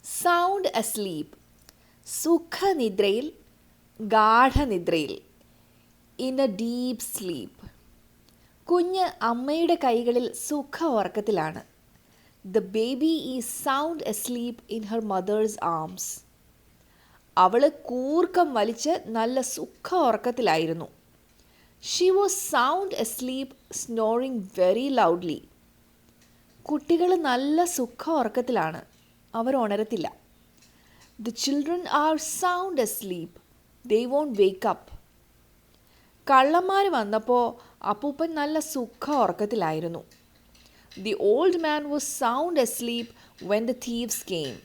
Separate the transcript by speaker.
Speaker 1: Sound asleep, സുഖനിദ്രയിൽ, ഗാഠനിദ്രയിൽ. In a deep sleep. കുഞ്ഞ് അമ്മയുടെ കൈകളിൽ സുഖ ഉറക്കത്തിലാണ്. The baby is sound asleep in her mother's arms. അവള് കൂർക്കം വലിച്ച് നല്ല സുഖ ഉറക്കത്തിലായിരുന്നു. She was sound asleep snoring very loudly. കുട്ടികൾ നല്ല സുഖ ഉറക്കത്തിലാണ്, അവർ ഉണരത്തില്ല. The children are sound asleep, they won't wake up. കള്ളന്മാർ വന്നപ്പോൾ അപ്പൂപ്പൻ നല്ല സുഖ ഉറക്കത്തിലായിരുന്നു. The old man was sound asleep when the thieves came.